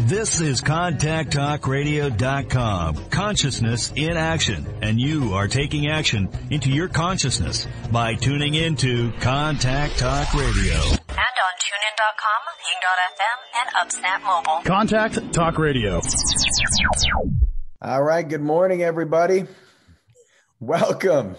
This is ContactTalkRadio.com. Consciousness in action. And you are taking action into your consciousness by tuning into Contact Talk Radio. And on TuneIn.com, Ping.fm, and UpSnap Mobile. Contact Talk Radio. All right. Good morning, everybody. Welcome.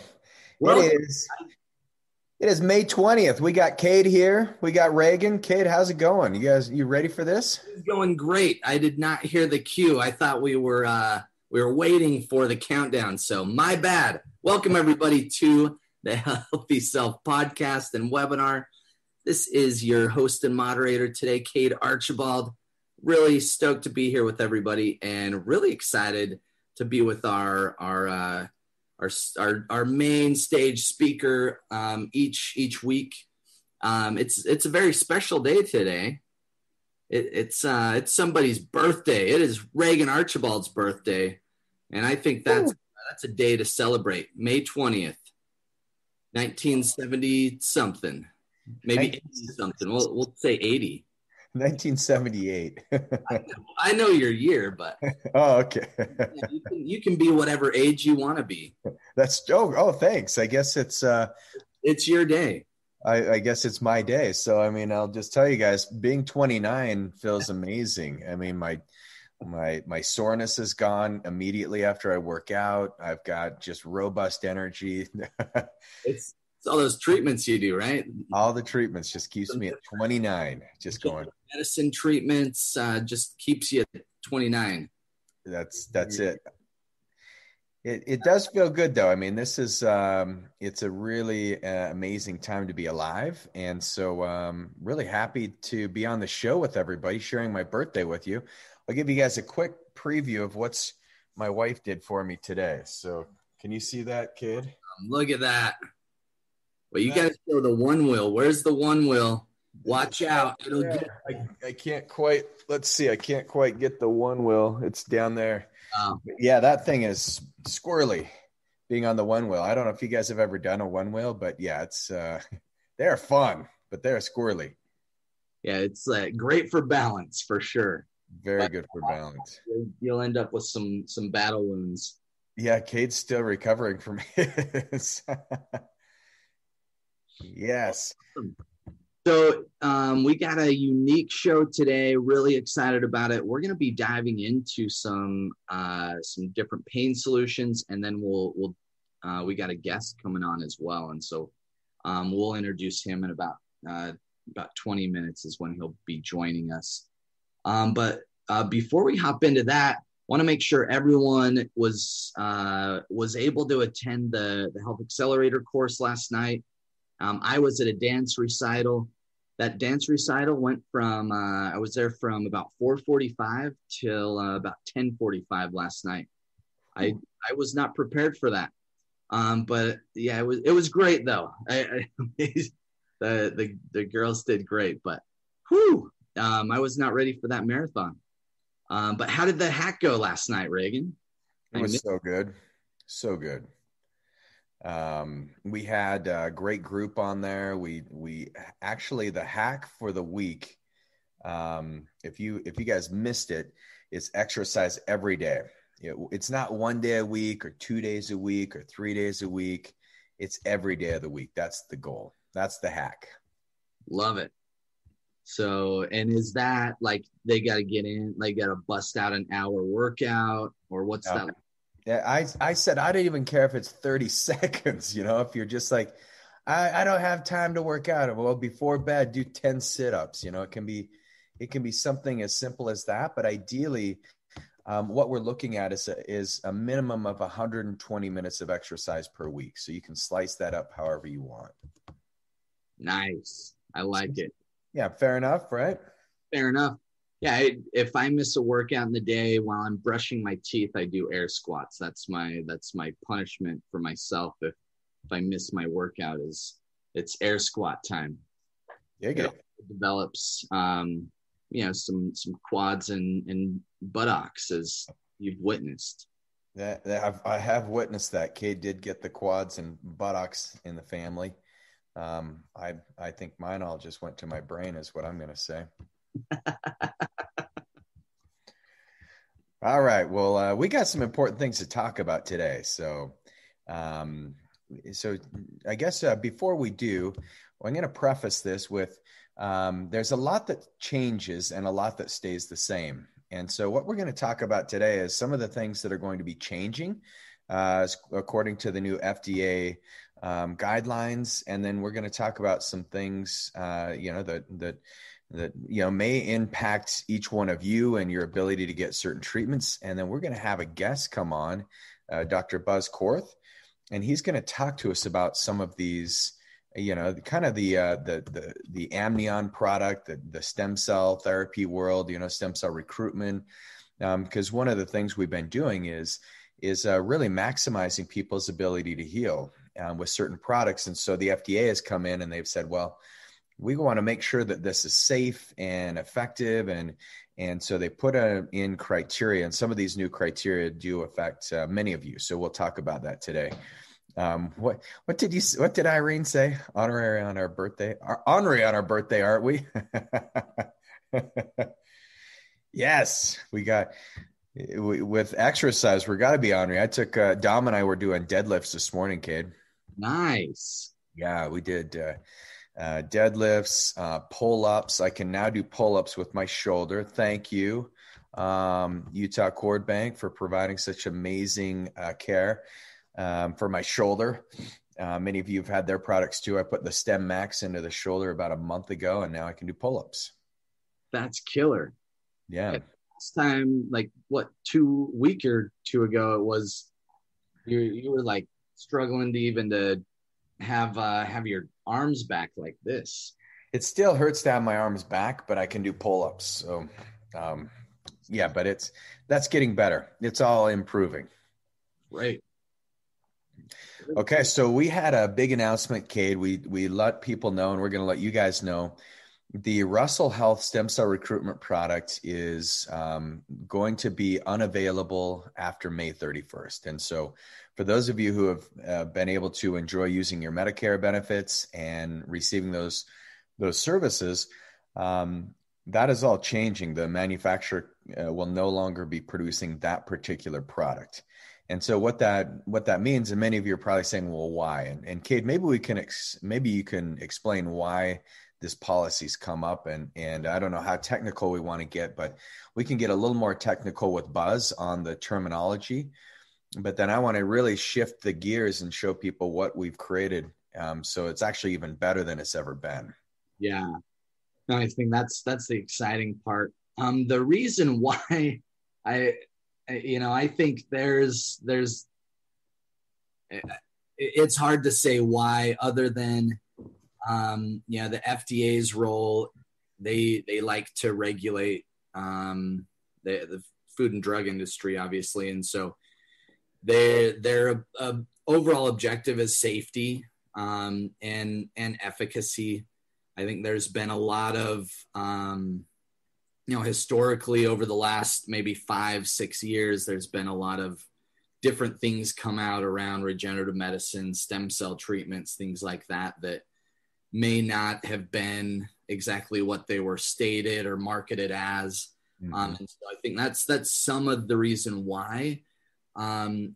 It is May 20th. We got Cade here. We got Regan. Cade, how's it going? You ready for this? It's going great. I did not hear the cue. I thought we were waiting for the countdown. So my bad. Welcome everybody to the Healthy Self podcast and webinar. This is your host and moderator today, Regan Archibald. Really stoked to be here with everybody and really excited to be with our main stage speaker each week. It's a very special day today. It's somebody's birthday. It is Regan Archibald's birthday, and I think that's a day to celebrate. May 20th, 1970 something, maybe 80 something. We'll say 80. 1978. I know your year, but okay. you can be whatever age you want to be. That's thanks. I guess it's your day. I guess it's my day. So I mean, I'll just tell you guys, being 29 feels amazing. I mean, my soreness is gone immediately after I work out. I've got just robust energy. It's all those treatments you do, right? All the treatments just keeps me at 29, just going. Medicine treatments just keeps you at 29. That's it. It does feel good though. I mean, this is it's a really amazing time to be alive, and so really happy to be on the show with everybody, sharing my birthday with you. I'll give you guys a quick preview of what's my wife did for me today. So, can you see that, kid? Look at that. Well, you got to show the one wheel. Where's the one wheel? Watch out. I can't quite, let's see. I can't quite get the one wheel. It's down there. Oh. Yeah, that thing is squirrely being on the one wheel. I don't know if you guys have ever done a one wheel, but yeah, it's, they're fun, but they're squirrely. Yeah, it's great for balance for sure. Very good for balance. You'll end up with some battle wounds. Yeah, Cade's still recovering from his. Yes. So we got a unique show today. Really excited about it. We're going to be diving into some different pain solutions, and then we got a guest coming on as well, and so we'll introduce him in about 20 minutes is when he'll be joining us. But before we hop into that, want to make sure everyone was able to attend the Health Accelerator course last night. I was at a dance recital. That dance recital went from, I was there from about 4:45 till about 10:45 last night. I was not prepared for that. But yeah, it was great though. The girls did great, but I was not ready for that marathon. But how did the hack go last night, Regan? It was so good. So good. We had a great group on there. We actually, the hack for the week, if you guys missed it, is exercise every day. It's not 1 day a week or 2 days a week or 3 days a week. It's every day of the week. That's the goal. That's the hack. Love it. So, and is that like they got to get in, they got to bust out an hour workout, or what's that like? Yeah, I said I don't even care if it's 30 seconds, if you're just like, I don't have time to work out. Well, before bed, do 10 sit-ups. It can be something as simple as that. But ideally, what we're looking at is a minimum of 120 minutes of exercise per week. So you can slice that up however you want. Nice. I like it. Yeah, fair enough, right? Fair enough. Yeah, if I miss a workout in the day while I'm brushing my teeth, I do air squats. That's my punishment for myself. If I miss my workout, it's air squat time. There you go. It develops, some quads and buttocks, as you've witnessed. I have witnessed that. Cade did get the quads and buttocks in the family. I think mine all just went to my brain, is what I'm going to say. All right. Well, we got some important things to talk about today. Um, so I guess before we do, I'm going to preface this with there's a lot that changes and a lot that stays the same. And so what we're going to talk about today is some of the things that are going to be changing according to the new FDA guidelines. And then we're going to talk about some things, that may impact each one of you and your ability to get certain treatments. And then we're going to have a guest come on, Dr. Buzz Korth, and he's going to talk to us about some of these, kind of the amnion product, the stem cell therapy world, stem cell recruitment. Because one of the things we've been doing is really maximizing people's ability to heal with certain products. And so the FDA has come in and they've said, well, we want to make sure that this is safe and effective. And so they put in criteria, and some of these new criteria do affect many of you. So we'll talk about that today. What did Irene say? Honorary on our birthday, aren't we? Yes, with exercise, we're got to be honorary. I took Dom and I were doing deadlifts this morning, Cade. Nice. Yeah, we did deadlifts, pull-ups. I can now do pull-ups with my shoulder. Thank you, Utah Cord Bank, for providing such amazing care for my shoulder. Many of you have had their products too. I put the Stem Max into the shoulder about a month ago, and now I can do pull-ups. That's killer. Yeah. Last time, like week or two ago, it was you were like struggling to have your arms back like this. It still hurts to have my arms back, but I can do pull-ups. So, but that's getting better. It's all improving. Right. Okay, so we had a big announcement, Cade. We let people know, and we're going to let you guys know. The Russell Health stem cell recruitment product is going to be unavailable after May 31st. And so for those of you who have been able to enjoy using your Medicare benefits and receiving those services, that is all changing. The manufacturer will no longer be producing that particular product. And so what that means, and many of you are probably saying, well, why? And Cade, maybe you can explain why this policy's come up, and I don't know how technical we want to get, but we can get a little more technical with Buzz on the terminology. But then I want to really shift the gears and show people what we've created, so it's actually even better than it's ever been. Yeah, no, I think that's the exciting part. The reason why I think there's it's hard to say why, other than the FDA's role. They like to regulate the food and drug industry, obviously, and so their overall objective is safety and efficacy. I think there's been a lot of historically over the last maybe 5-6 years, there's been a lot of different things come out around regenerative medicine, stem cell treatments, things like that may not have been exactly what they were stated or marketed as. Mm-hmm. And so I think that's some of the reason why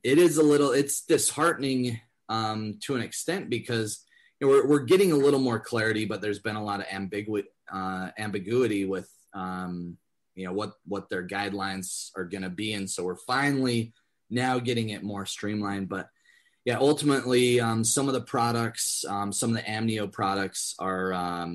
it's disheartening to an extent, because we're getting a little more clarity, but there's been a lot of ambiguity with what their guidelines are going to be. And so we're finally now getting it more streamlined, but yeah, ultimately, some of the products, some of the amnio products are,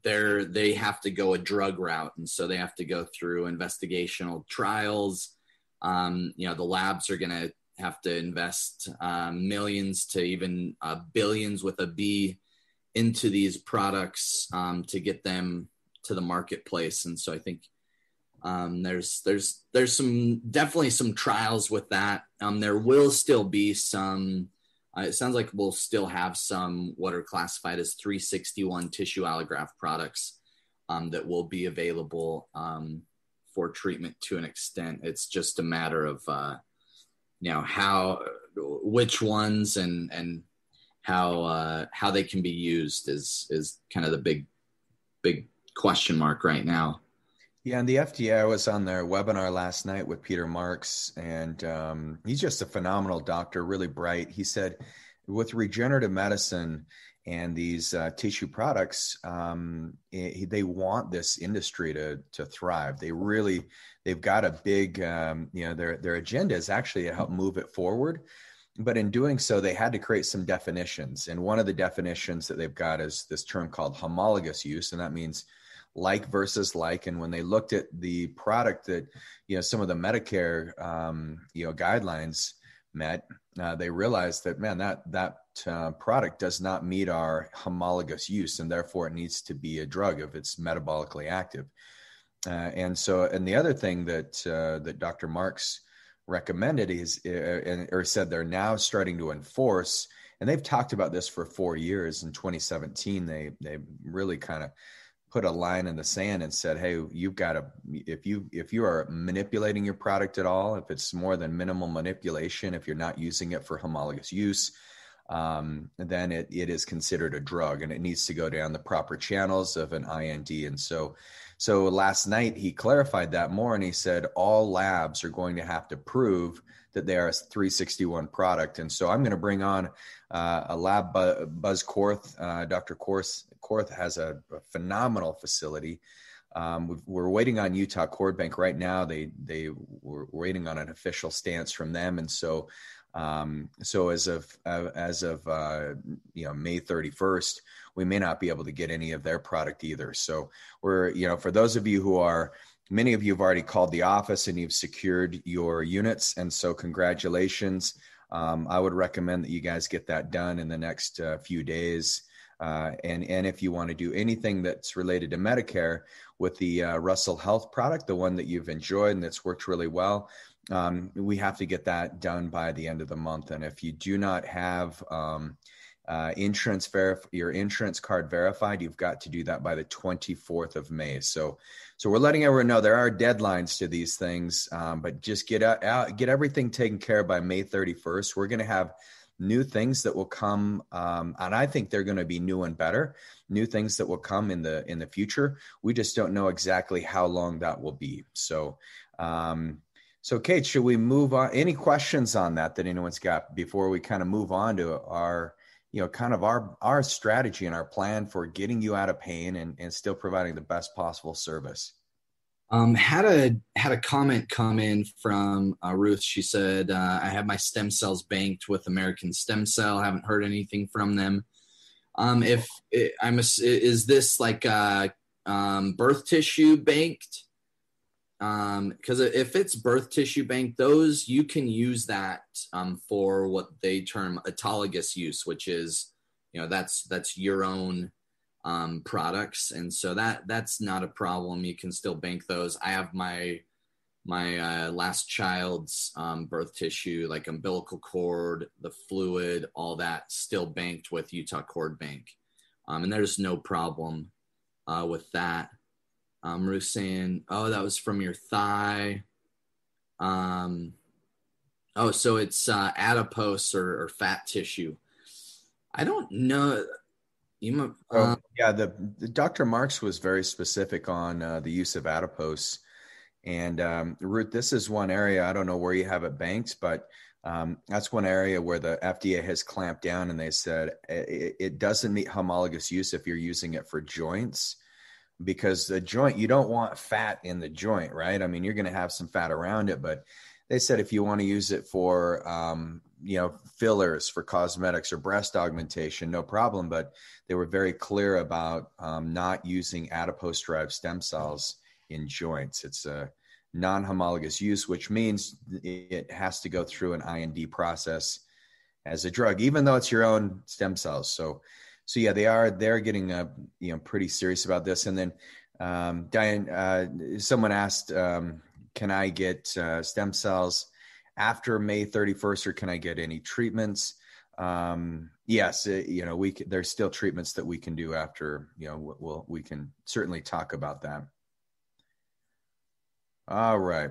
they have to go a drug route. And so they have to go through investigational trials. The labs are going to have to invest millions to even billions with a B into these products to get them to the marketplace. And so I think there's definitely some trials with that. There will still be some, it sounds like we'll still have some what are classified as 361 tissue allograft products that will be available for treatment to an extent. It's just a matter of, which ones and how they can be used is kind of the big question mark right now. Yeah, and the FDA, was on their webinar last night with Peter Marks, and he's just a phenomenal doctor, really bright. He said with regenerative medicine and these tissue products, they want this industry to thrive. They've got a big, their agenda is actually to help move it forward. But in doing so, they had to create some definitions. And one of the definitions that they've got is this term called homologous use. And that means like versus like. And when they looked at the product that, some of the Medicare, guidelines met, they realized that, man, that product does not meet our homologous use, and therefore it needs to be a drug if it's metabolically active. And the other thing that Dr. Marks recommended is, or said they're now starting to enforce, and they've talked about this for 4 years. In 2017, they really kind of put a line in the sand and said, hey, you've got to, if you are manipulating your product at all, if it's more than minimal manipulation, if you're not using it for homologous use, then it is considered a drug, and it needs to go down the proper channels of an IND. And so last night he clarified that more, and he said all labs are going to have to prove that they are a 361 product. And so I'm going to bring on a lab, Buzz Korth. Dr. Korth has a phenomenal facility. We're waiting on Utah Cord Bank right now. They were waiting on an official stance from them. And so as of May 31st, we may not be able to get any of their product either. So we're, for those of you many of you have already called the office and you've secured your units. And so congratulations. I would recommend that you guys get that done in the next few days. And if you want to do anything that's related to Medicare with the Russell Health product, the one that you've enjoyed and that's worked really well, we have to get that done by the end of the month. And if you do not have your insurance card verified, you've got to do that by the 24th of May. So we're letting everyone know there are deadlines to these things, but just get everything taken care of by May 31st. We're going to have new things that will come, and I think they're going to be new and better. New things that will come in the future. We just don't know exactly how long that will be. So Kate, should we move on? Any questions on that anyone's got before we kind of move on to our, kind of our strategy and our plan for getting you out of pain and still providing the best possible service? Had a comment come in from Ruth. She said, I have my stem cells banked with American Stem Cell. Haven't heard anything from them. Is this like birth tissue banked? Because if it's birth tissue bank, those you can use that for what they term autologous use, which is, that's your own products, and so that's not a problem. You can still bank those. I have my last child's birth tissue, like umbilical cord, the fluid, all that still banked with Utah Cord Bank, and there's no problem with that. Ruth saying, oh, that was from your thigh. So it's adipose or fat tissue. I don't know. The Dr. Marks was very specific on the use of adipose. And Ruth, this is one area, I don't know where you have it banked, but that's one area where the FDA has clamped down, and they said it doesn't meet homologous use if you're using it for joints. Because the joint, you don't want fat in the joint, right? I mean, you're going to have some fat around it, but they said if you want to use it for, fillers, for cosmetics or breast augmentation, no problem. But they were very clear about not using adipose-derived stem cells in joints. It's a non-homologous use, which means it has to go through an IND process as a drug, even though it's your own stem cells. So yeah, they're getting pretty serious about this. And then Diane, someone asked, can I get stem cells after May 31st, or can I get any treatments? Yes, there's still treatments that we can do after. We can certainly talk about that. All right.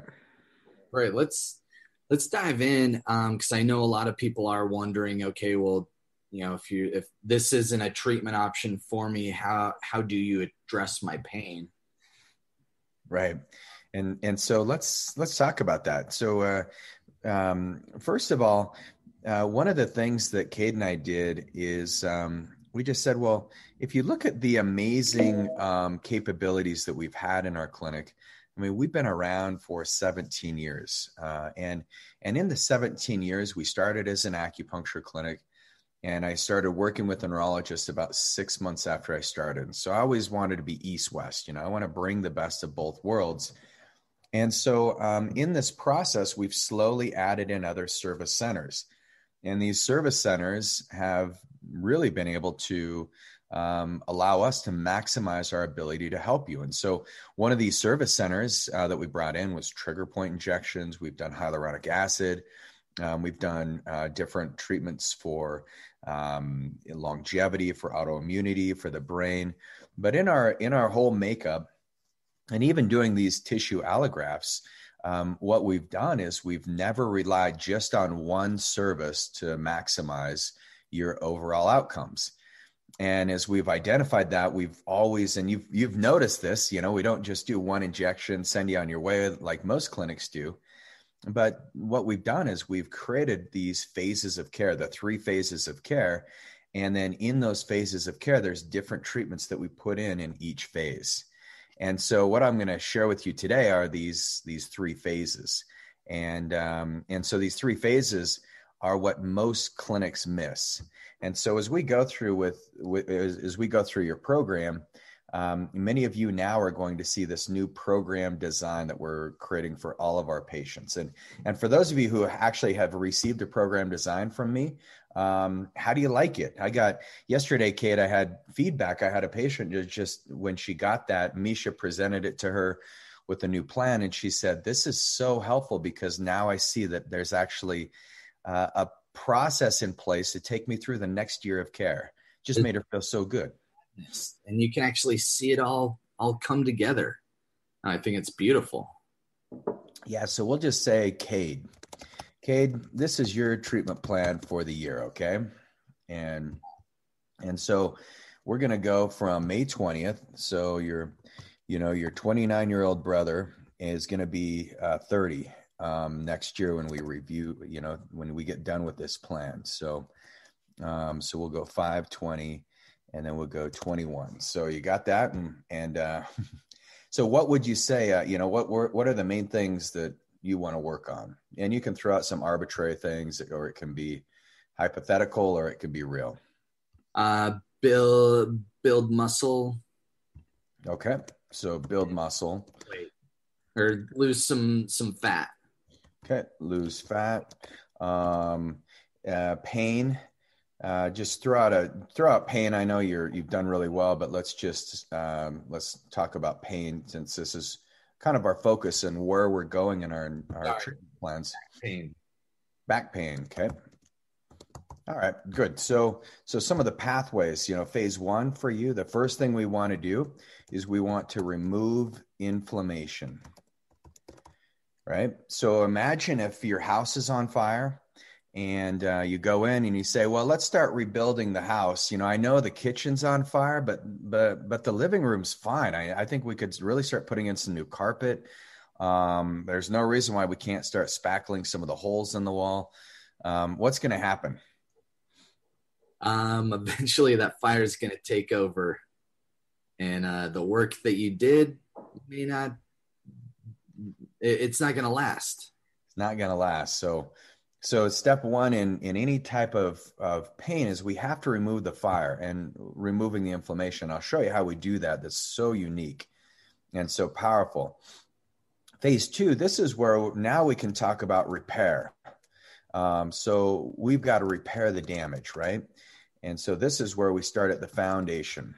Great. Let's dive in, because I know a lot of people are wondering, okay, well, if this isn't a treatment option for me, how do you address my pain? Right. And so let's talk about that. So first of all, one of the things that Cade and I did is we just said, well, if you look at the amazing capabilities that we've had in our clinic, I mean, we've been around for 17 years. And in the 17 years, we started as an acupuncture clinic. And I started working with a neurologist about 6 months after I started. So I always wanted to be East-West. I want to bring the best of both worlds. And so in this process, we've slowly added in other service centers. And these service centers have really been able to allow us to maximize our ability to help you. And so one of these service centers that we brought in was trigger point injections. We've done hyaluronic acid. We've done different treatments for longevity, for autoimmunity, for the brain. But in our whole makeup, and even doing these tissue allografts, what we've done is we've never relied just on one service to maximize your overall outcomes. And as we've identified that, we've always, and you've noticed this, we don't just do one injection, send you on your way like most clinics do. But what we've done is we've created these phases of care, the 3 phases of care. And then in those phases of care, there's different treatments that we put in each phase. And so what I'm going to share with you today are these 3 phases. And so these 3 phases are what most clinics miss. And so as we go through as we go through your program, many of you now are going to see this new program design that we're creating for all of our patients. And for those of you who actually have received a program design from me, how do you like it? Yesterday, Kate, I had feedback. I had a patient just when she got that, Misha presented it to her with a new plan. And she said, this is so helpful because now I see that there's actually a process in place to take me through the next year of care. Just made her feel so good. And you can actually see it all come together. I think it's beautiful. Yeah. So we'll just say, Cade, this is your treatment plan for the year. Okay. And so we're going to go from May 20th. So your 29-year-old brother is going to be 30 next year when we review, when we get done with this plan. So we'll go 5/20. And then we'll go 21. So you got that. And so what would you say, what are the main things that you want to work on? And you can throw out some arbitrary things, or it can be hypothetical, or it could be real. Build muscle. Okay. So build muscle. Or lose some fat. Okay. Lose fat. Pain. Just throw out pain. I know you've done really well, but let's talk about pain, since this is kind of our focus and where we're going in our treatment plans. Back pain. Okay. All right, good. So some of the pathways, phase 1 for you, the first thing we want to do is we want to remove inflammation, right? So imagine if your house is on fire. And you go in and you say, well, let's start rebuilding the house. I know the kitchen's on fire, but the living room's fine. I think we could really start putting in some new carpet. There's no reason why we can't start spackling some of the holes in the wall. What's going to happen? Eventually that fire is going to take over, and the work that you did may not. It's not going to last. It's not going to last. So step 1 in any type of pain is we have to remove the fire and removing the inflammation. I'll show you how we do that. That's so unique and so powerful. Phase 2, this is where now we can talk about repair. So we've got to repair the damage, right? And so this is where we start at the foundation.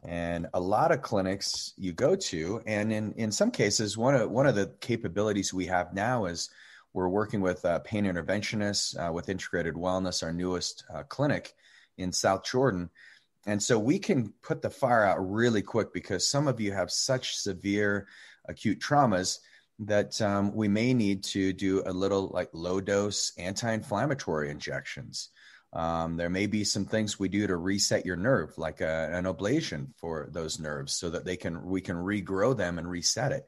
And a lot of clinics you go to, and in some cases, one of the capabilities we have now is we're working with pain interventionists with Integrated Wellness, our newest clinic in South Jordan. And so we can put the fire out really quick because some of you have such severe acute traumas that we may need to do a little like low dose anti-inflammatory injections. There may be some things we do to reset your nerve, like an ablation for those nerves so that we can regrow them and reset it.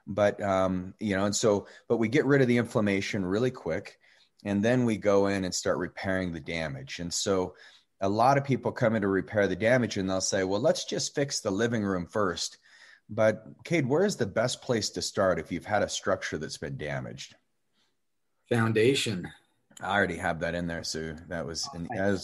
But, but we get rid of the inflammation really quick, and then we go in and start repairing the damage. And so a lot of people come in to repair the damage and they'll say, well, let's just fix the living room first. But Cade, where's the best place to start if you've had a structure that's been damaged? Foundation. I already have that in there. So that was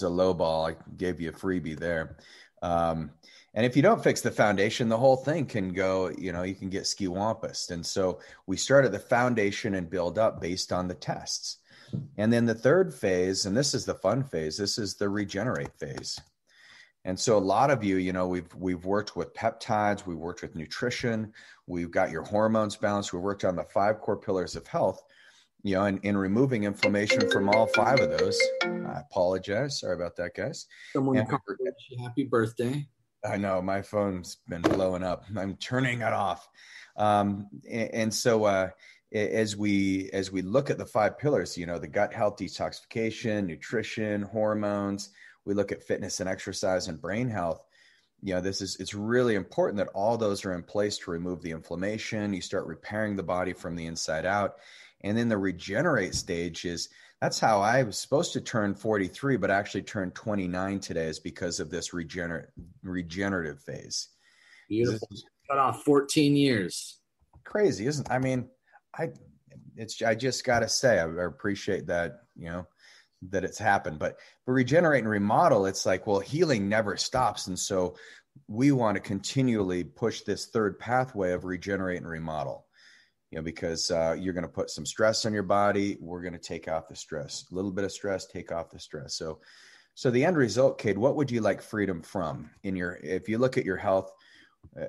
a low ball. I gave you a freebie there. And if you don't fix the foundation, the whole thing can go, you can get ski-wampus. And so we start at the foundation and build up based on the tests. And then the third phase, and this is the fun phase, this is the regenerate phase. And so a lot of you, we've worked with peptides, we've worked with nutrition, we've got your hormones balanced, we've worked on the 5 core pillars of health, and in removing inflammation from all 5 of those. I apologize. Sorry about that, guys. Someone called you happy birthday. I know my phone's been blowing up. I'm turning it off. And so as we look at the 5 pillars, the gut health, detoxification, nutrition, hormones, we look at fitness and exercise and brain health. It's really important that all those are in place to remove the inflammation. You start repairing the body from the inside out. And then the regenerate stage that's how I was supposed to turn 43, but actually turned 29 today, is because of this regenerative phase. Beautiful. Cut off 14 years. Crazy, isn't it? I mean, I just got to say, I appreciate that, that it's happened, but regenerate and remodel, it's like, well, healing never stops. And so we want to continually push this third pathway of regenerate and remodel, because you're going to put some stress on your body. We're going to take off the stress, a little bit of stress, take off the stress. So the end result, Cade, what would you like freedom from if you look at your health?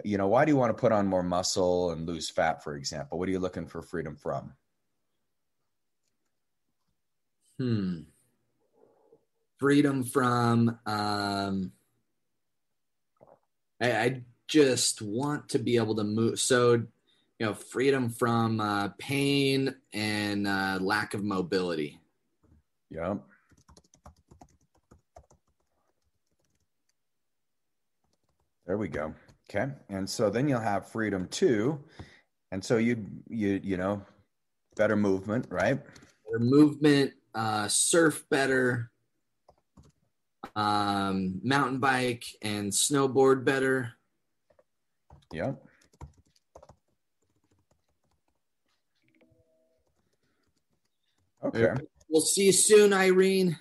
Why do you want to put on more muscle and lose fat, for example? What are you looking for freedom from? Freedom from, I just want to be able to move. So, freedom from pain and lack of mobility. Yeah. There we go. Okay. And so then you'll have freedom too. And so you better movement, right? Better movement, surf better, mountain bike and snowboard better. Yeah. Okay. We'll see you soon, Irene.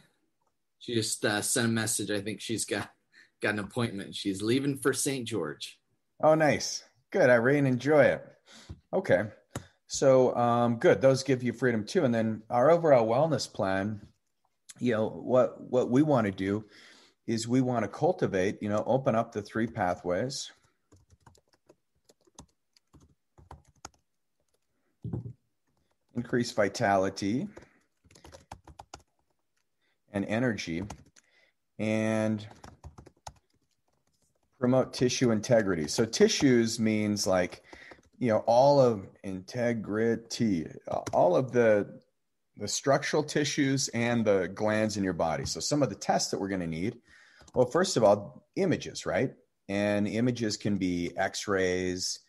She just sent a message. I think she's got an appointment. She's leaving for St. George. Oh, nice. Good, Irene. Enjoy it. Okay. So good. Those give you freedom too. And then our overall wellness plan, what we want to do is we want to cultivate, open up the 3 pathways. Increase vitality and energy, and promote tissue integrity. So tissues means like, all of integrity, all of the structural tissues and the glands in your body. So some of the tests that we're going to need, well, first of all, images, right? And images can be x-rays.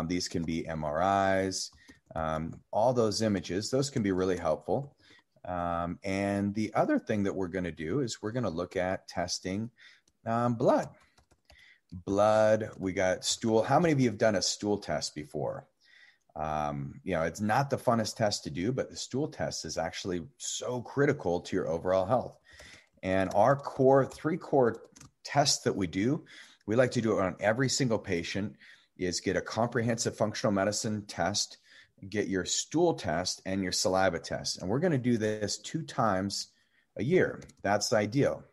These can be MRIs. All those images, those can be really helpful. And the other thing that we're going to do is we're going to look at testing blood. We got stool. How many of you have done a stool test before? It's not the funnest test to do, but the stool test is actually so critical to your overall health. And our 3 core tests that we do, we like to do it on every single patient, is get a comprehensive functional medicine test, get your stool test and your saliva test. And we're going to do this 2 times a year. That's ideal.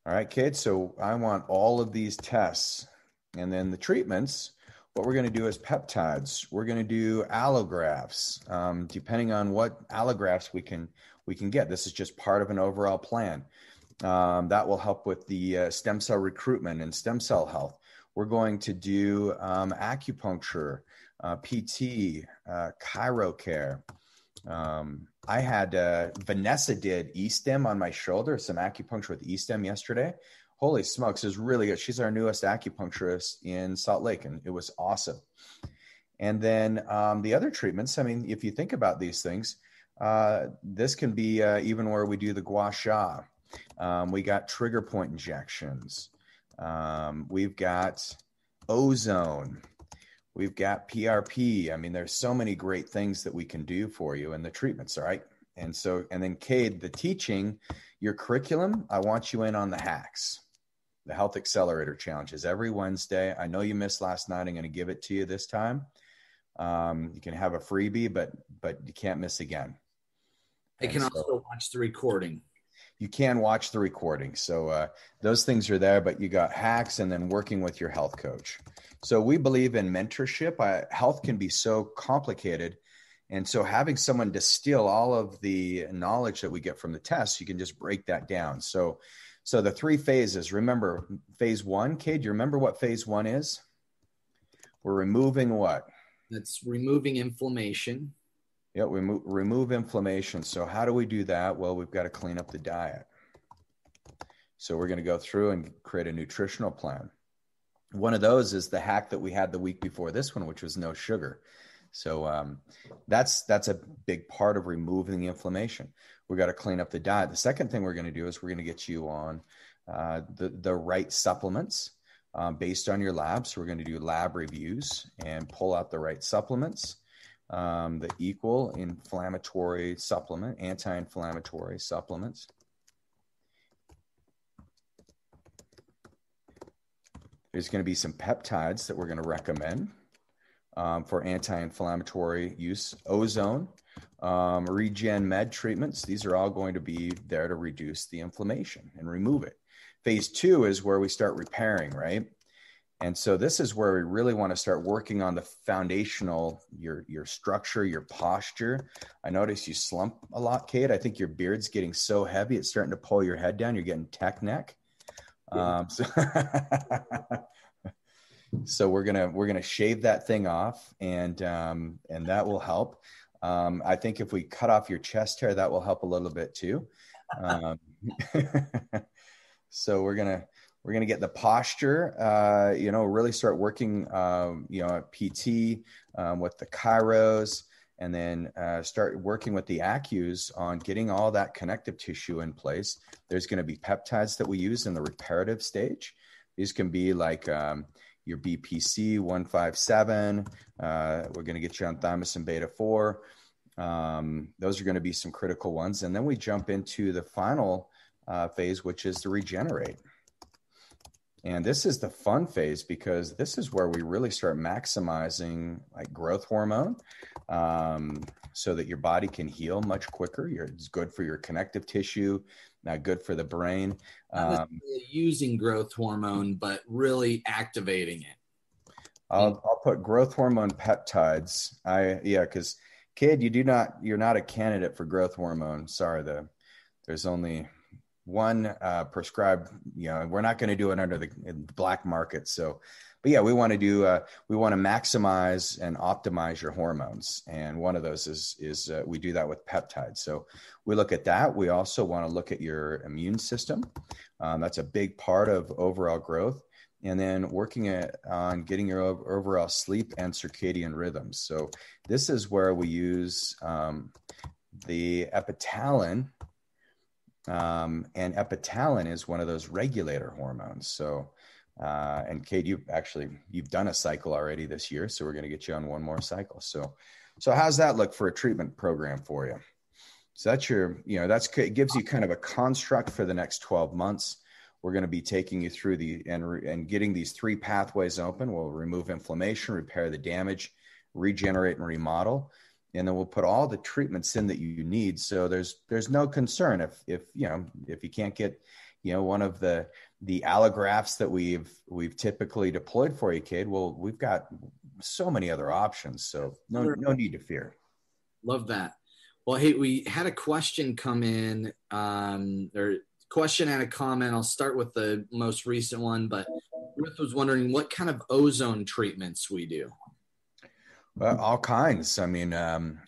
All right, kids. So I want all of these tests. And then the treatments, what we're going to do is peptides. We're going to do allografts, depending on what allografts we can get. This is just part of an overall plan. That will help with the stem cell recruitment and stem cell health. We're going to do acupuncture, PT, chiro care. I had Vanessa did E-stem on my shoulder, some acupuncture with E-stem yesterday. Holy smokes, is really good. She's our newest acupuncturist in Salt Lake, and it was awesome. And then the other treatments, I mean, if you think about these things, this can be even where we do the gua sha. We got trigger point injections. We've got ozone. We've got PRP. I mean, there's so many great things that we can do for you in the treatments, all right? And then Cade, the teaching, your curriculum, I want you in on the hacks, the Health Accelerator Challenges every Wednesday. I know you missed last night. I'm going to give it to you this time. You can have a freebie, but you can't miss again. I can also watch the recording. You can watch the recording. So those things are there, but you got hacks and then working with your health coach. So we believe in mentorship. Health can be so complicated. And so having someone distill all of the knowledge that we get from the tests, you can just break that down. So the 3 phases, remember phase 1, Cade, you remember what phase 1 is? We're removing what? That's removing inflammation. Yeah, we remove inflammation. So how do we do that? Well, we've got to clean up the diet. So we're going to go through and create a nutritional plan. One of those is the hack that we had the week before this one, which was no sugar. So that's a big part of removing the inflammation. We got to clean up the diet. The second thing we're going to do is we're going to get you on the right supplements based on your lab. So we're going to do lab reviews and pull out the right supplements. The equal inflammatory supplement, anti-inflammatory supplements. There's going to be some peptides that we're going to recommend for anti-inflammatory use. Ozone, regen med treatments. These are all going to be there to reduce the inflammation and remove it. Phase 2 is where we start repairing, right? And so this is where we really want to start working on the foundational, your structure, your posture. I notice you slump a lot, Kate. I think your beard's getting so heavy, it's starting to pull your head down. You're getting tech neck. So we're gonna shave that thing off, and that will help. I think if we cut off your chest hair, that will help a little bit too. So we're gonna get the posture, really start working, at PT with the chiros, and then start working with the acus on getting all that connective tissue in place. There's going to be peptides that we use in the reparative stage. These can be like your BPC 157. We're going to get you on thymosin beta 4. Those are going to be some critical ones. And then we jump into the final phase, which is to regenerate. And this is the fun phase because this is where we really start maximizing like growth hormone so that your body can heal much quicker. It's good for your connective tissue, not good for the brain. Not necessarily using growth hormone, but really activating it. I'll put growth hormone peptides. Because kid, you're not a candidate for growth hormone. Sorry, there's only one prescribed, we're not going to do it under the black market. So, but yeah, we want to maximize and optimize your hormones. And one of those is we do that with peptides. So we look at that. We also want to look at your immune system. That's a big part of overall growth. And then working on getting your overall sleep and circadian rhythms. So this is where we use the epitalin. And epitalin is one of those regulator hormones. So, and Kate, you've done a cycle already this year, so we're going to get you on one more cycle. So how's that look for a treatment program for you? So that's it gives you kind of a construct for the next 12 months. We're going to be taking you through and getting these 3 pathways open. We'll remove inflammation, repair the damage, regenerate and remodel. And then we'll put all the treatments in that you need. So there's no concern if you can't get, one of the allografts that we've typically deployed for you, Cade. Well, we've got so many other options. So no need to fear. Love that. Well, hey, we had a question come in, or question and a comment. I'll start with the most recent one, but Ruth was wondering what kind of ozone treatments we do. Well, all kinds. I mean,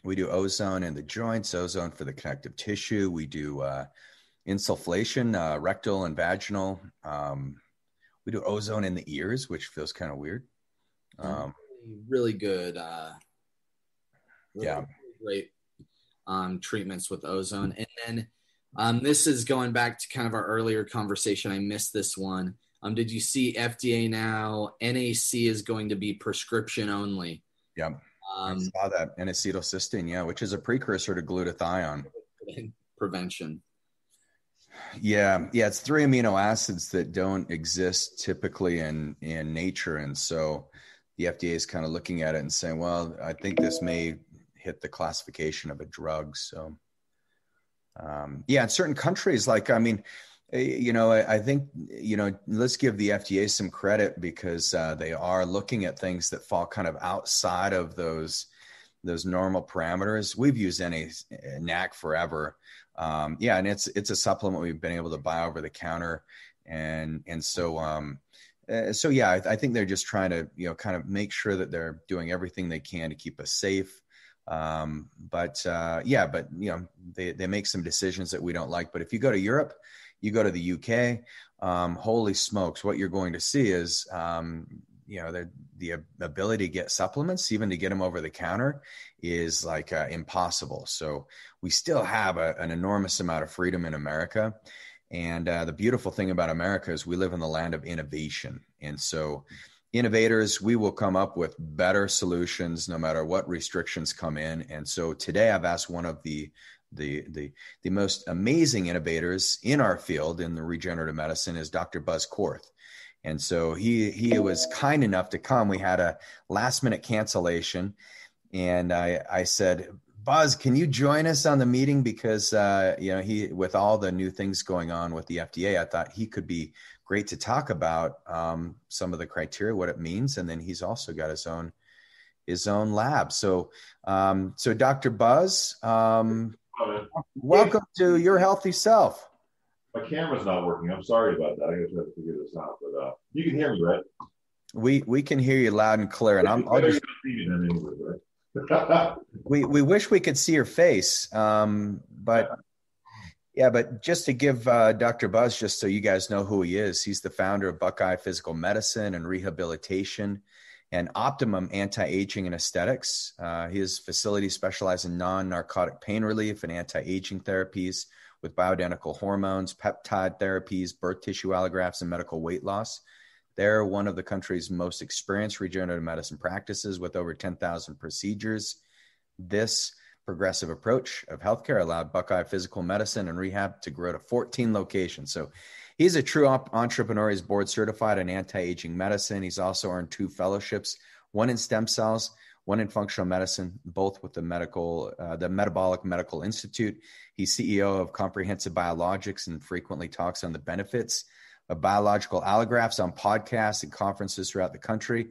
we do ozone in the joints, ozone for the connective tissue. We do insufflation, rectal and vaginal. We do ozone in the ears, which feels kind of weird. Really good. Yeah. Great treatments with ozone. And then this is going back to kind of our earlier conversation. I missed this one. Did you see FDA now? NAC is going to be prescription only. Yeah. I saw that. N-acetylcysteine, yeah, which is a precursor to glutathione. Prevention. Yeah. It's 3 amino acids that don't exist typically in nature. And so the FDA is kind of looking at it and saying, well, I think this may hit the classification of a drug. So, in certain countries, I think, let's give the FDA some credit because they are looking at things that fall kind of outside of those normal parameters. We've used NAC forever. And it's a supplement we've been able to buy over the counter. I think they're just trying to, kind of make sure that they're doing everything they can to keep us safe. They make some decisions that we don't like. But if you go to Europe, you go to the UK, holy smokes, what you're going to see is, the ability to get supplements, even to get them over the counter, is impossible. So we still have an enormous amount of freedom in America. And the beautiful thing about America is we live in the land of innovation. And so innovators, we will come up with better solutions no matter what restrictions come in. And so today I've asked one of the most amazing innovators in our field in the regenerative medicine is Dr. Buzz Korth. And so he was kind enough to come. We had a last minute cancellation. And I said, Buzz, can you join us on the meeting? Because, he, with all the new things going on with the FDA, I thought he could be great to talk about some of the criteria, what it means. And then he's also got his own lab. So Dr. Buzz, welcome to Your Healthy Self. My camera's not working. I'm sorry about that. I gotta try to figure this out. But you can hear me, right? We can hear you loud and clear. And I'll just see you then anyway, right? we wish we could see your face, but just to give Dr. Buzz, just so you guys know who he is, he's the founder of Buckeye Physical Medicine and Rehabilitation and Optimum Anti-Aging and Aesthetics. His facility specializes in non-narcotic pain relief and anti-aging therapies with bioidentical hormones, peptide therapies, birth tissue allografts, and medical weight loss. They're one of the country's most experienced regenerative medicine practices with over 10,000 procedures. This progressive approach of healthcare allowed Buckeye Physical Medicine and Rehab to grow to 14 locations. So he's a true entrepreneur. He's board certified in anti-aging medicine. He's also earned 2 fellowships, one in stem cells, one in functional medicine, both with the Metabolic Medical Institute. He's CEO of Comprehensive Biologics and frequently talks on the benefits of biological allografts on podcasts and conferences throughout the country.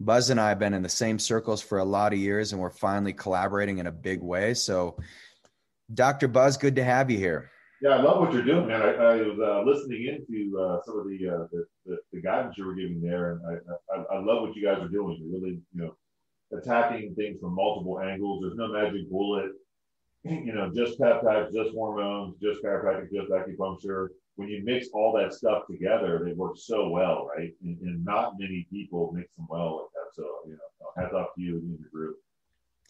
Buzz and I have been in the same circles for a lot of years, and we're finally collaborating in a big way. So, Dr. Buzz, good to have you here. Yeah, I love what you're doing, man. I was listening into some of the guidance you were giving there, and I love what you guys are doing. You're really, attacking things from multiple angles. There's no magic bullet, just peptides, just hormones, just chiropractic, just acupuncture. When you mix all that stuff together, they work so well, right? And not many people mix them well like that. So, hats off to you and your group.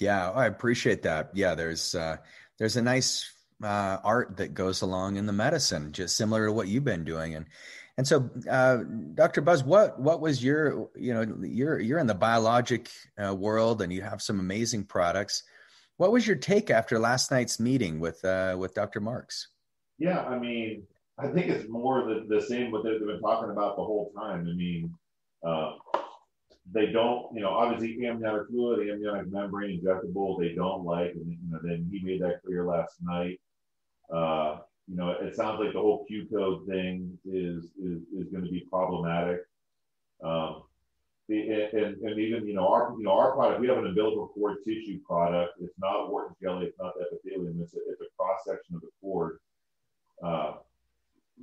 Yeah, I appreciate that. Yeah, there's a nice art that goes along in the medicine, just similar to what you've been doing. And so, Dr. Buzz, what was you're in the biologic world and you have some amazing products. What was your take after last night's meeting with Dr. Marks? Yeah, I mean, I think it's more the same what they've been talking about the whole time. I mean, they don't, obviously amniotic fluid, the amniotic membrane injectable, they don't like, and then he made that clear last night. It sounds like the whole Q code thing is going to be problematic. And even our product, we have an umbilical cord tissue product. It's not wart and jelly. It's not epithelium. It's a cross section of the cord.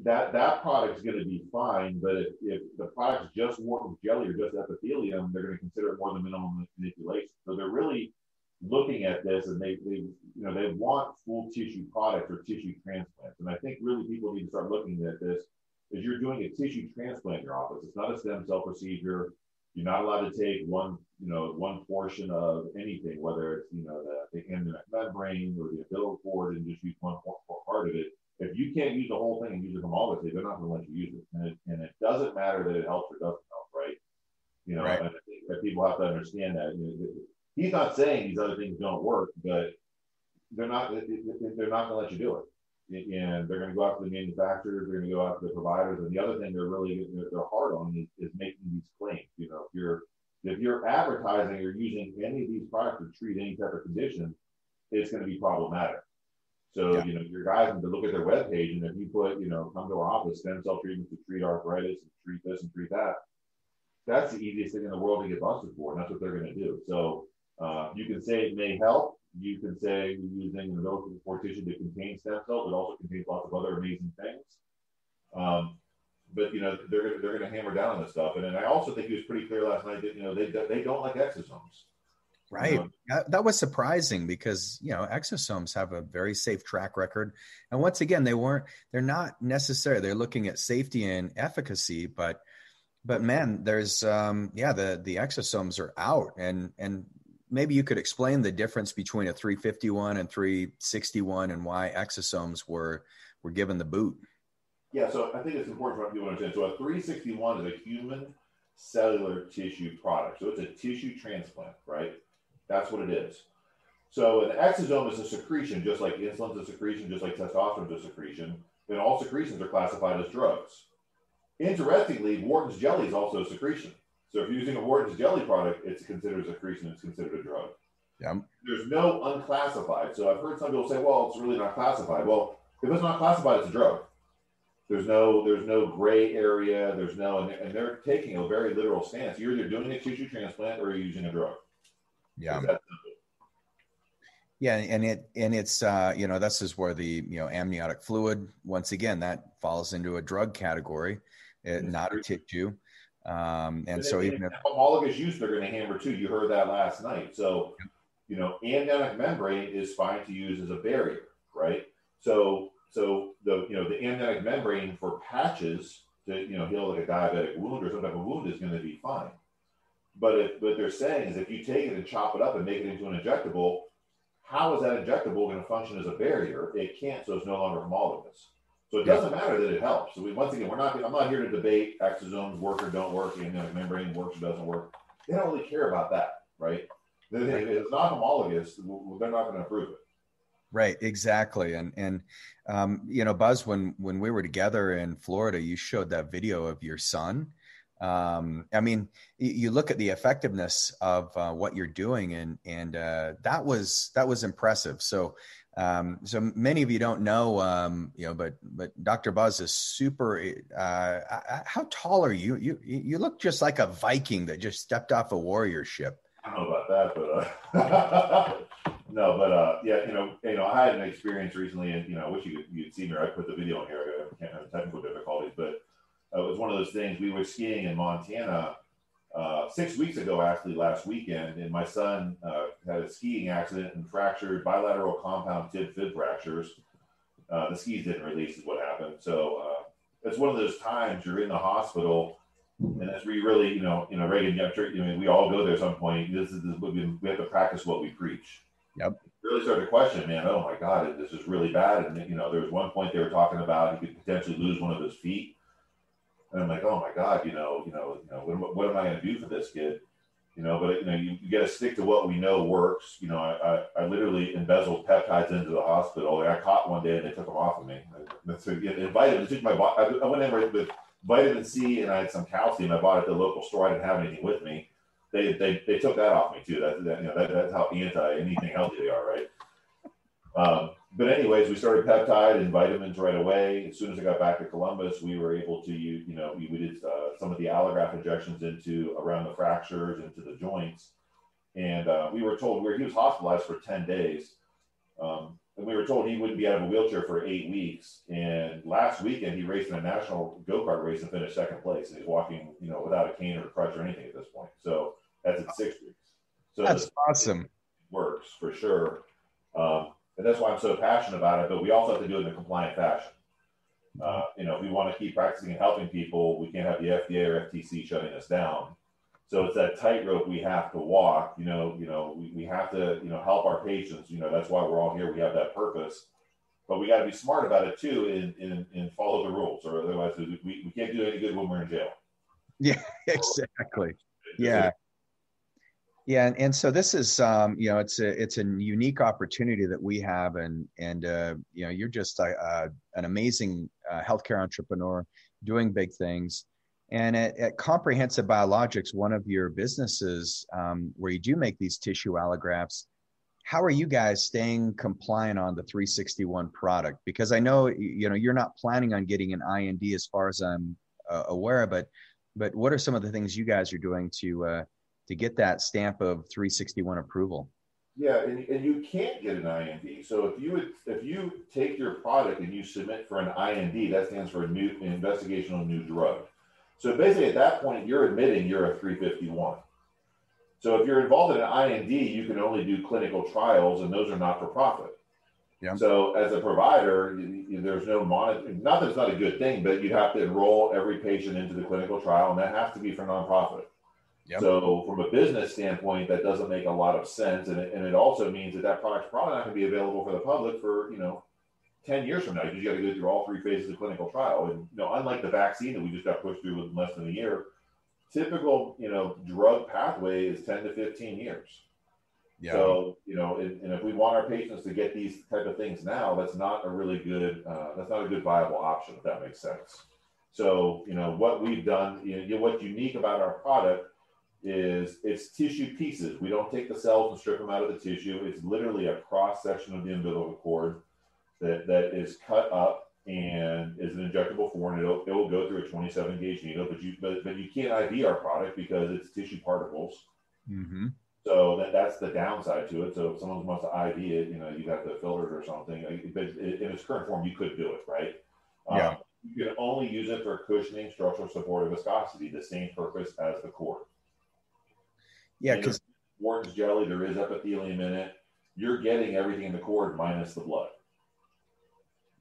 that product is going to be fine. But if the product's just Wharton's jelly or just epithelium, they're going to consider it more than minimum manipulation. So they're really looking at this, and they want full tissue products or tissue transplants. And I think really people need to start looking at this as you're doing a tissue transplant in your office. It's not a stem cell procedure. You're not allowed to take one portion of anything, whether it's the amniotic membrane or the umbilical cord, and just use one part of it. If you can't use the whole thing and use it homogeneously, they're not going to let you use it. And it doesn't matter that it helps or doesn't help, right? Right. And I think that people have to understand that. He's not saying these other things don't work, but they're not going to let you do it. And they're going to go after the manufacturers, they're going to go after the providers. And the other thing they're hard on is making these claims. If you're advertising or using any of these products to treat any type of condition, it's going to be problematic. So, your guys need to look at their webpage, and if you put, come to our office, stem cell treatment to treat arthritis and treat this and treat that, that's the easiest thing in the world to get busted for, and that's what they're going to do. So you can say it may help. You can say you're using an umbilical cord tissue to contain stem cells. It also contains lots of other amazing things. But they're going to hammer down on this stuff. And then I also think he was pretty clear last night that they don't like exosomes. Right. That was surprising because, exosomes have a very safe track record. And once again, they're not necessary. They're looking at safety and efficacy, but man, there's, the exosomes are out, and maybe you could explain the difference between a 351 and 361 and why exosomes were given the boot. Yeah. So I think it's important for people to understand. So a 361 is a human cellular tissue product. So it's a tissue transplant, right? That's what it is. So an exosome is a secretion, just like insulin is a secretion, just like testosterone is a secretion. And all secretions are classified as drugs. Interestingly, Wharton's jelly is also a secretion. So if you're using a Wharton's jelly product, it's considered a secretion, it's considered a drug. Yeah. There's no unclassified. So I've heard some people say, well, it's really not classified. Well, if it's not classified, it's a drug. There's no gray area. And they're taking a very literal stance. You're either doing a tissue transplant or you're using a drug. Yeah. Yeah. And it's, this is where the, amniotic fluid, once again, that falls into a drug category, not a tissue. And so even if homologous use, they're going to hammer too. You heard that last night. So, amniotic membrane is fine to use as a barrier, right? So the amniotic membrane for patches to, heal like a diabetic wound or some type of wound is going to be fine. But what they're saying is if you take it and chop it up and make it into an injectable, how is that injectable going to function as a barrier? It can't, so it's no longer homologous. So it doesn't matter that it helps. So once again, I'm not here to debate exosomes work or don't work, amniotic membrane works or doesn't work. They don't really care about that, right? If it's not homologous, they're not going to approve it. Right, exactly. And Buzz, when we were together in Florida, you showed that video of your son. You look at the effectiveness of what you're doing, and that was impressive. So many of you don't know, but Dr. Buzz is super. How tall are you? You look just like a Viking that just stepped off a warrior ship. I don't know about that, but no, but I had an experience recently, and I wish you'd seen me. I put the video in here. I can't have technical difficulties, but it was one of those things. We were skiing in Montana 6 weeks ago, actually last weekend, and my son had a skiing accident and fractured bilateral compound tib fib fractures. The skis didn't release is what happened. So it's one of those times you're in the hospital, and that's where you really, Regan, we all go there at some point. We have to practice what we preach. Yep. Really started to question, man, oh my God, this is really bad. And there was one point they were talking about he could potentially lose one of his feet. And I'm like, oh my God, what am I going to do for this kid? But you got to stick to what we know works. I literally embezzled peptides into the hospital. I got caught one day and they took them off of me. So vitamins, I went in with vitamin C and I had some calcium I bought at the local store. I didn't have anything with me. They took that off me too. That's how anti anything healthy they are, right? But anyways, we started peptide and vitamins right away. As soon as I got back to Columbus, we were able to use, we did some of the allograft injections around the fractures, into the joints. And we were told he was hospitalized for 10 days. and we were told he wouldn't be out of a wheelchair for 8 weeks. And last weekend, he raced in a national go-kart race and finished second place. And he's walking, without a cane or a crutch or anything at this point. So that's at 6 weeks. So that's awesome. Works for sure. And that's why I'm so passionate about it. But we also have to do it in a compliant fashion. If we want to keep practicing and helping people, we can't have the FDA or FTC shutting us down. So it's that tightrope we have to walk. We have to, help our patients. That's why we're all here. We have that purpose, but we got to be smart about it too, and follow the rules, or otherwise we can't do any good when we're in jail. Yeah, exactly. Yeah. Yeah, and so this is, it's a unique opportunity that we have, and you're just an amazing healthcare entrepreneur doing big things. And at Comprehensive Biologics, one of your businesses where you do make these tissue allografts, how are you guys staying compliant on the 361 product? Because I know, you're not planning on getting an IND as far as I'm aware, but what are some of the things you guys are doing to get that stamp of 361 approval? Yeah, and you can't get an IND. So if you take your product and you submit for an IND, that stands for a new investigational new drug. So basically, at that point, you're admitting you're a 351. So if you're involved in an IND, you can only do clinical trials, and those are not for profit. Yeah. So as a provider, there's no monitoring. Not that it's not a good thing, but you have to enroll every patient into the clinical trial, and that has to be for nonprofit. Yep. So from a business standpoint, that doesn't make a lot of sense, and it also means that product's probably not going to be available for the public for 10 years from now, because you got to go through all 3 phases of clinical trial. And, unlike the vaccine that we just got pushed through in less than a year, typical, drug pathway is 10 to 15 years. Yeah. So, and if we want our patients to get these type of things now, that's not a really good, that's not a good viable option, if that makes sense. So, what we've done, what's unique about our product is it's tissue pieces. We don't take the cells and strip them out of the tissue. It's literally a cross section of the umbilical cord that is cut up and is an injectable form. It will go through a 27 gauge needle, but you can't IV our product because it's tissue particles. Mm-hmm. So that's the downside to it. So if someone wants to IV it, you'd have to filter it or something. But in its current form, you could do it, right? Yeah. You can only use it for cushioning, structural support, or viscosity, the same purpose as the cord. Yeah, because Wharton's jelly, there is epithelium in it. You're getting everything in the cord minus the blood.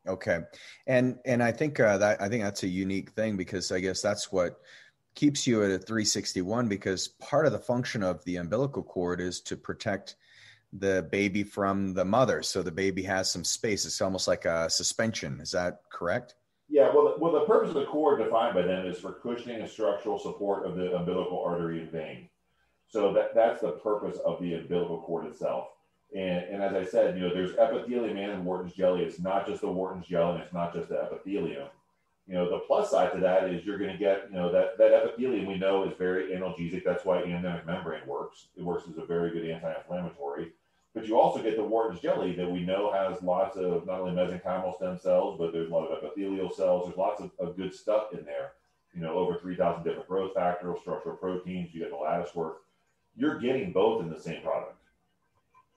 Okay. And I think that's a unique thing, because I guess that's what keeps you at a 361, because part of the function of the umbilical cord is to protect the baby from the mother. So the baby has some space. It's almost like a suspension. Is that correct? Yeah. Well, the purpose of the cord defined by them is for cushioning and structural support of the umbilical artery and vein. So that's the purpose of the umbilical cord itself. And as I said, there's epithelium and Wharton's jelly. It's not just the Wharton's jelly, and it's not just the epithelium. The plus side to that is you're going to get, that epithelium we know is very analgesic. That's why amniotic membrane works. It works as a very good anti-inflammatory. But you also get the Wharton's jelly that we know has lots of not only mesenchymal stem cells, but there's a lot of epithelial cells. There's lots of good stuff in there. Over 3,000 different growth factors, structural proteins. You get the lattice work. You're getting both in the same product.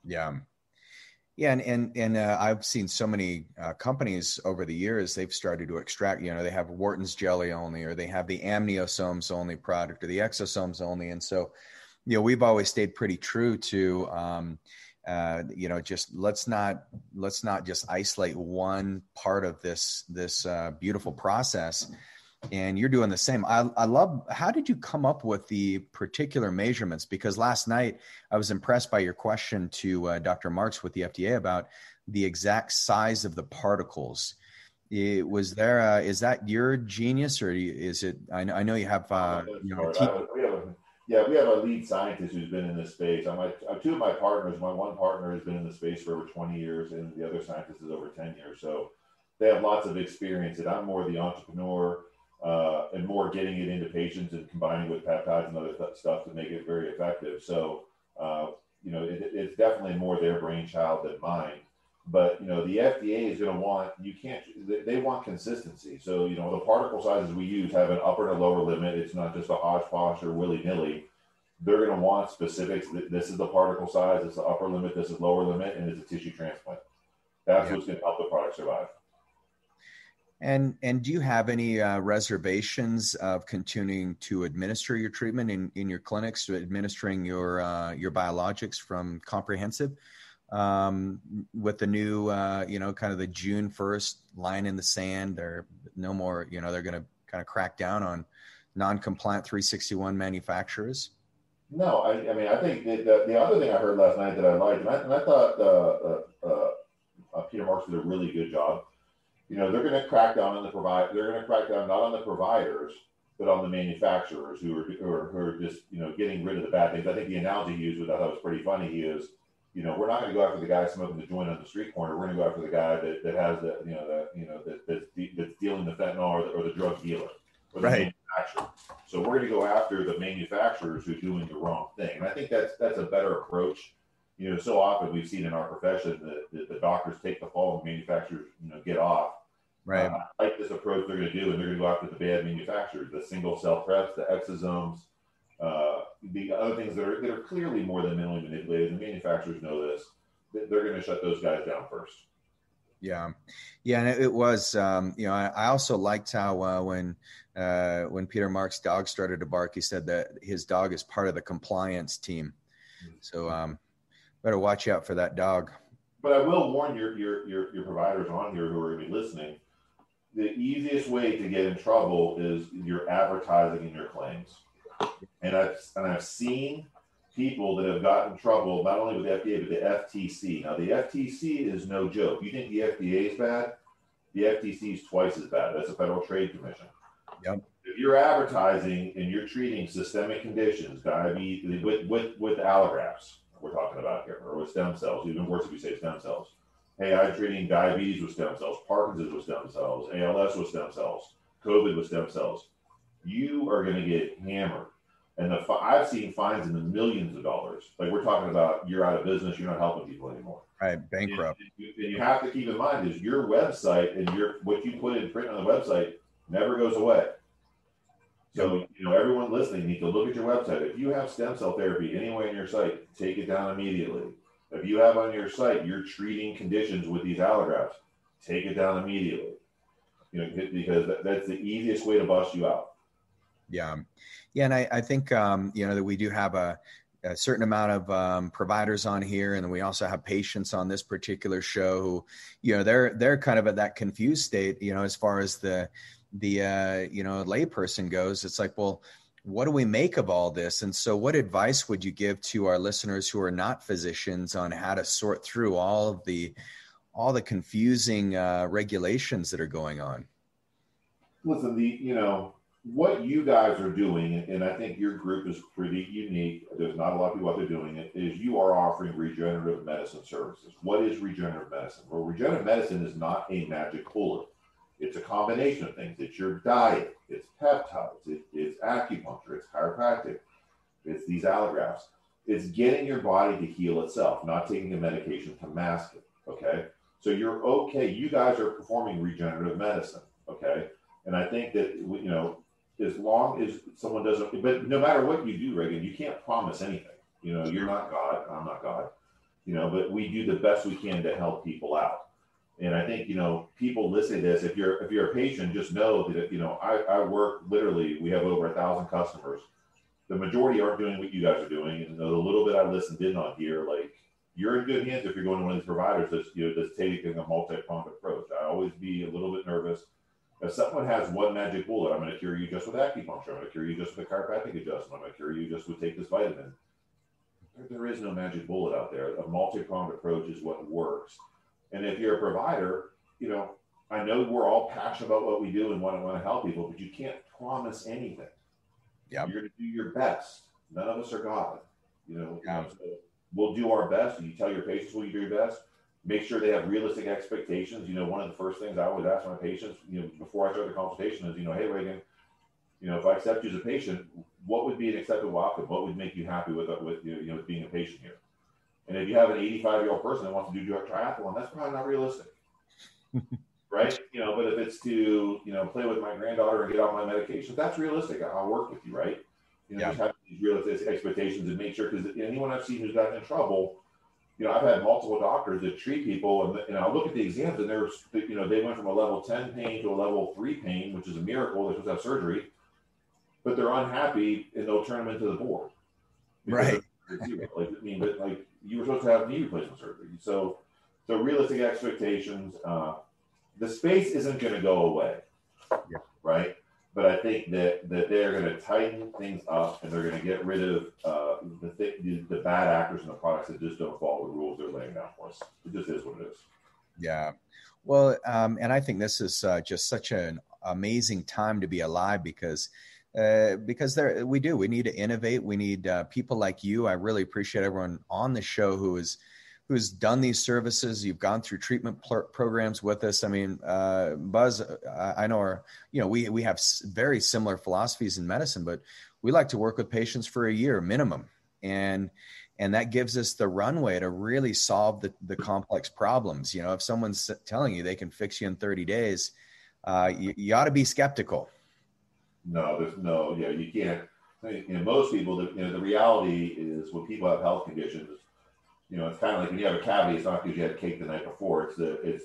Yeah. Yeah. And I've seen so many companies over the years, they've started to extract, they have Wharton's jelly only, or they have the amniosomes only product, or the exosomes only. And so, we've always stayed pretty true to, just let's not just isolate one part of this beautiful process. And you're doing the same. I love, how did you come up with the particular measurements? Because last night I was impressed by your question to Dr. Marks with the FDA about the exact size of the particles. Is that your genius, or is it, I know you have, we have a lead scientist who's been in this space. Two of my partners, my one partner has been in the space for over 20 years, and the other scientist is over 10 years. So they have lots of experience, and I'm more the entrepreneur. And more getting it into patients and combining with peptides and other stuff to make it very effective. So, it's definitely more their brainchild than mine. But, the FDA is going to want, they want consistency. So, the particle sizes we use have an upper and a lower limit. It's not just a hodgepodge or willy-nilly. They're going to want specifics. This is the particle size, it's the upper limit, this is lower limit, and it's a tissue transplant. That's what's going to help the product survive. And do you have any reservations of continuing to administer your treatment in your clinics, to administering your biologics from Comprehensive with the new, kind of the June 1st line in the sand? Or no more, they're going to kind of crack down on non-compliant 361 manufacturers? No, I mean, I think the other thing I heard last night that I liked, and I thought Peter Marks did a really good job. They're going to crack down on the provider. They're going to crack down not on the providers, but on the manufacturers who are just getting rid of the bad things. I think the analogy he used, which I thought was pretty funny, he is, we're not going to go after the guy smoking the joint on the street corner. We're going to go after the guy that has that's dealing the fentanyl or the drug dealer or the manufacturer. So we're going to go after the manufacturers who are doing the wrong thing. And I think that's a better approach. So often we've seen in our profession that the doctors take the fall and manufacturers get off. Right. I like this approach they're going to do, and they're going to go after the bad manufacturers, the single cell preps, the exosomes, the other things that are clearly more than minimally manipulated. The manufacturers know this. They're going to shut those guys down first. Yeah, and it was. I also liked how when Peter Mark's dog started to bark, he said that his dog is part of the compliance team. So better watch out for that dog. But I will warn your providers on here who are going to be listening. The easiest way to get in trouble is your advertising and your claims. And I've seen people that have gotten in trouble not only with the FDA but the FTC. Now the FTC is no joke. You think the FDA is bad? The FTC is twice as bad. That's a Federal Trade Commission. Yep. If you're advertising and you're treating systemic conditions, diabetes with allografts, we're talking about here, or with stem cells, even worse if you say stem cells. Hey, I'm treating diabetes with stem cells, Parkinson's with stem cells, ALS with stem cells, COVID with stem cells. You are going to get hammered. And I've seen fines in the millions of dollars. Like we're talking about, you're out of business, you're not helping people anymore. Right, bankrupt. And you have to keep in mind is your website and what you put in print on the website never goes away. So, everyone listening needs to look at your website. If you have stem cell therapy anywhere in your site, take it down immediately. If you have on your site, you're treating conditions with these allografts, take it down immediately. Because that's the easiest way to bust you out. Yeah. And I think, that we do have a certain amount of providers on here, and then we also have patients on this particular show who, they're kind of at that confused state, as far as the layperson goes. It's like, well, what do we make of all this? And so what advice would you give to our listeners who are not physicians on how to sort through all the confusing regulations that are going on? Listen, what you guys are doing, and I think your group is pretty unique. There's not a lot of people out there doing it, is you are offering regenerative medicine services. What is regenerative medicine? Well, regenerative medicine is not a magic bullet. It's a combination of things. It's your diet. It's peptides. It's acupuncture. It's chiropractic. It's these allografts. It's getting your body to heal itself, not taking a medication to mask it. Okay? So you're okay. You guys are performing regenerative medicine. Okay? And I think that, as long as someone doesn't, but no matter what you do, Regan, you can't promise anything. You're not God. I'm not God. But we do the best we can to help people out. And I think, people listening to this, if you're a patient, just know that, I work literally, we have over 1,000 customers. The majority aren't doing what you guys are doing. And the little bit I listened in on here, like, you're in good hands if you're going to one of these providers that's taking a multi-pronged approach. I always be a little bit nervous. If someone has one magic bullet, I'm going to cure you just with acupuncture. I'm going to cure you just with a chiropractic adjustment. I'm going to cure you just with take this vitamin. There is no magic bullet out there. A multi-pronged approach is what works. And if you're a provider, I know we're all passionate about what we do and want to help people, but you can't promise anything. Yep. You're going to do your best. None of us are God. So we'll do our best. And you tell your patients, will you do your best? Make sure they have realistic expectations. One of the first things I always ask my patients, before I start the consultation is, hey, Regan, if I accept you as a patient, what would be an acceptable outcome? What would make you happy with being a patient here? And if you have an 85-year-old person that wants to do triathlon, that's probably not realistic, right? But if it's to, play with my granddaughter and get off my medication, that's realistic. I'll work with you, right? Just have these realistic expectations and make sure, because anyone I've seen who's gotten in trouble, I've had multiple doctors that treat people, and I look at the exams, and they went from a level 10 pain to a level 3 pain, which is a miracle. They're supposed to have surgery, but they're unhappy, and they'll turn them into the board. Right. But you were supposed to have knee replacement surgery. So realistic expectations. The space isn't going to go away, right? But I think that they're going to tighten things up, and they're going to get rid of the bad actors and the products that just don't follow the rules they're laying down for us. It just is what it is. Yeah. Well, and I think this is just such an amazing time to be alive because we need to innovate. We need people like you. I really appreciate everyone on the show who's done these services. You've gone through treatment programs with us. I mean, Buzz, I know we have very similar philosophies in medicine, but we like to work with patients for a year minimum. And that gives us the runway to really solve the complex problems. If someone's telling you they can fix you in 30 days, you ought to be skeptical. No, you can't. Most people, the reality is when people have health conditions, it's kind of like when you have a cavity, it's not because you had cake the night before. It's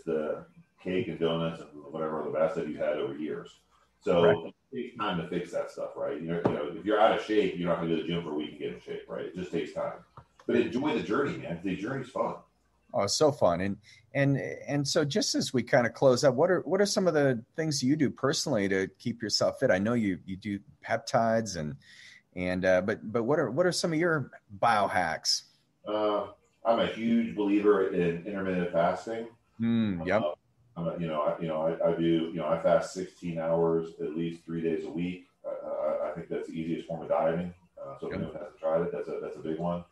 the cake and donuts and whatever the best that you've had over years. So right. It takes time to fix that stuff, right? If you're out of shape, you're not going to go to the gym for a week and get in shape, right? It just takes time. But enjoy the journey, man. The journey's fun. Oh, it's so fun. And so just as we kind of close up, what are some of the things you do personally to keep yourself fit? I know you do peptides but what are some of your biohacks? I'm a huge believer in intermittent fasting. Yep. I fast 16 hours at least 3 days a week. I think that's the easiest form of dieting. So if anyone hasn't tried it, that's a big one.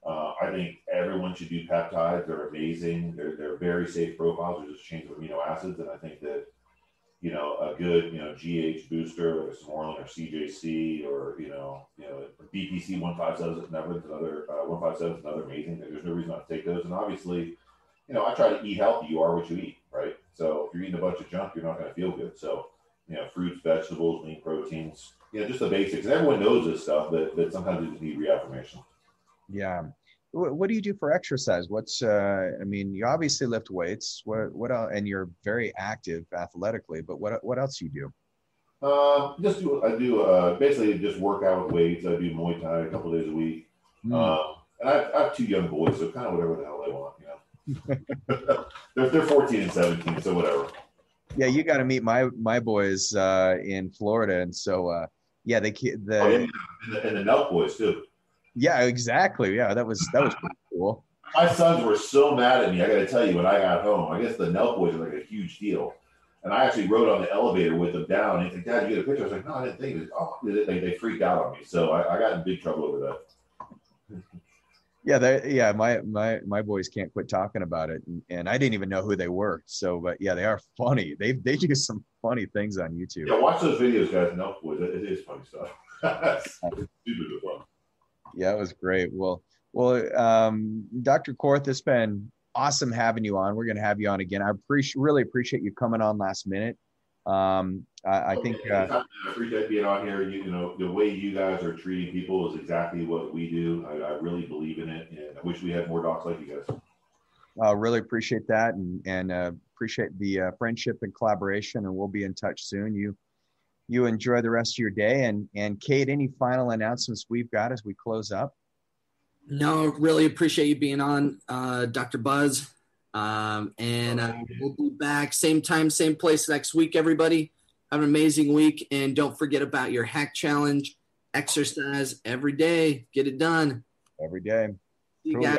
I think everyone should do peptides. They're amazing. They're very safe profiles. They're just a change of amino acids. And I think that, a good, GH booster, like a Smorlin or CJC or, BPC 157 is another amazing. There's no reason not to take those. And obviously, I try to eat healthy. You are what you eat, right? So if you're eating a bunch of junk, you're not going to feel good. So, fruits, vegetables, lean proteins, just the basics. And everyone knows this stuff, but sometimes you just need reaffirmation. Yeah. What do you do for exercise? You obviously lift weights. What else? And you're very active athletically, but what else do you do? I do basically just work out with weights. I do Muay Thai a couple days a week. And I have 2 young boys, so kind of whatever the hell they want, they're 14 and 17, so whatever. Yeah, you got to meet my boys in Florida, and so and the Nelk boys too. Yeah, exactly. Yeah, that was pretty cool. My sons were so mad at me. I got to tell you, when I got home, I guess the Nelk boys are like a huge deal. And I actually rode on the elevator with them down. And he's like, "Dad, you get a picture?" I was like, "No, I didn't think it." Oh, they freaked out on me. So I got in big trouble over that. My boys can't quit talking about it, and I didn't even know who they were. So, but yeah, they are funny. They do some funny things on YouTube. Yeah, watch those videos, guys. Nelk boys, it is funny stuff. It's stupid fun. Yeah, it was great. Well, Dr. Korth, it's been awesome having you on. We're going to have you on again. I really appreciate you coming on last minute. I appreciate being on here. The way you guys are treating people is exactly what we do. I really believe in it, and I wish we had more docs like you guys. I really appreciate that, and appreciate the friendship and collaboration. And we'll be in touch soon. You enjoy the rest of your day. And Kate, any final announcements we've got as we close up? No, really appreciate you being on, Dr. Buzz. We'll be back same time, same place next week, everybody. Have an amazing week. And don't forget about your hack challenge. Exercise every day. Get it done. Every day. See you guys.